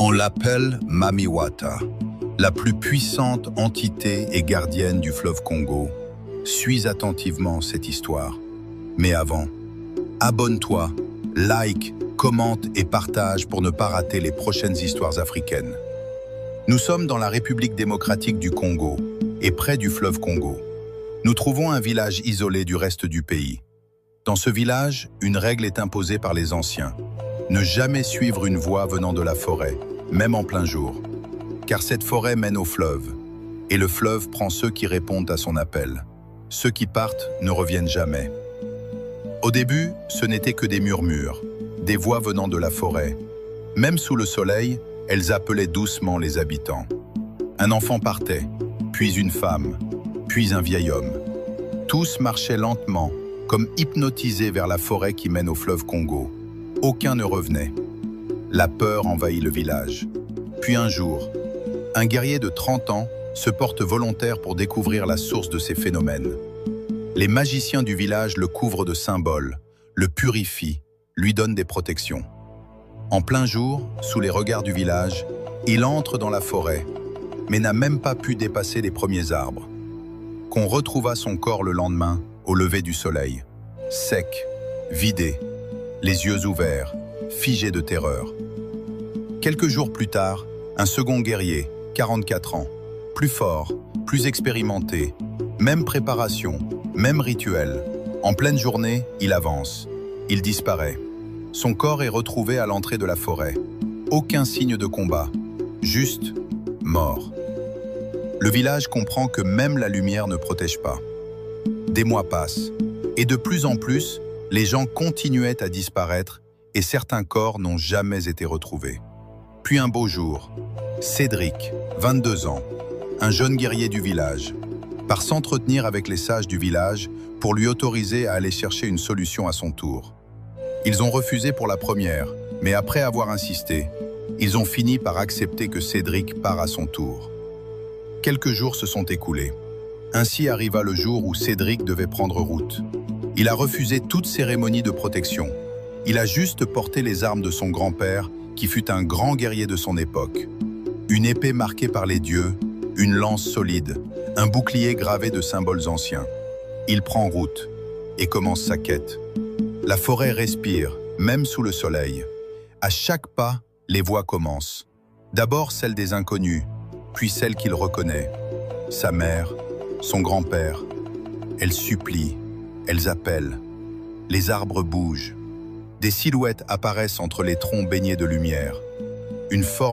On l'appelle Mamiwata, la plus puissante entité et gardienne du fleuve Congo. Suis attentivement cette histoire. Mais avant, abonne-toi, like, commente et partage pour ne pas rater les prochaines histoires africaines. Nous sommes dans la République démocratique du Congo et près du fleuve Congo. Nous trouvons un village isolé du reste du pays. Dans ce village, une règle est imposée par les anciens. Ne jamais suivre une voie venant de la forêt, même en plein jour. Car cette forêt mène au fleuve, et le fleuve prend ceux qui répondent à son appel. Ceux qui partent ne reviennent jamais. Au début, ce n'était que des murmures, des voix venant de la forêt. Même sous le soleil, elles appelaient doucement les habitants. Un enfant partait, puis une femme, puis un vieil homme. Tous marchaient lentement, comme hypnotisés vers la forêt qui mène au fleuve Congo. Aucun ne revenait. La peur envahit le village. Puis un jour, un guerrier de 30 ans se porte volontaire pour découvrir la source de ces phénomènes. Les magiciens du village le couvrent de symboles, le purifient, lui donnent des protections. En plein jour, sous les regards du village, il entre dans la forêt, mais n'a même pas pu dépasser les premiers arbres. Qu'on retrouva son corps le lendemain, au lever du soleil, sec, vidé, les yeux ouverts, figé de terreur. Quelques jours plus tard, un second guerrier, 44 ans, plus fort, plus expérimenté, même préparation, même rituel. En pleine journée, il avance. Il disparaît. Son corps est retrouvé à l'entrée de la forêt. Aucun signe de combat, juste mort. Le village comprend que même la lumière ne protège pas. Des mois passent, et de plus en plus, les gens continuaient à disparaître et certains corps n'ont jamais été retrouvés. Puis un beau jour, Cédric, 22 ans, un jeune guerrier du village, part s'entretenir avec les sages du village pour lui autoriser à aller chercher une solution à son tour. Ils ont refusé pour la première, mais après avoir insisté, ils ont fini par accepter que Cédric part à son tour. Quelques jours se sont écoulés. Ainsi arriva le jour où Cédric devait prendre route. Il a refusé toute cérémonie de protection. Il a juste porté les armes de son grand-père, qui fut un grand guerrier de son époque. Une épée marquée par les dieux, une lance solide, un bouclier gravé de symboles anciens. Il prend route et commence sa quête. La forêt respire, même sous le soleil. À chaque pas, les voix commencent. D'abord celle des inconnus, puis celle qu'il reconnaît. Sa mère, son grand-père. Elles supplient, elles appellent. Les arbres bougent. Des silhouettes apparaissent entre les troncs baignés de lumière. Une forme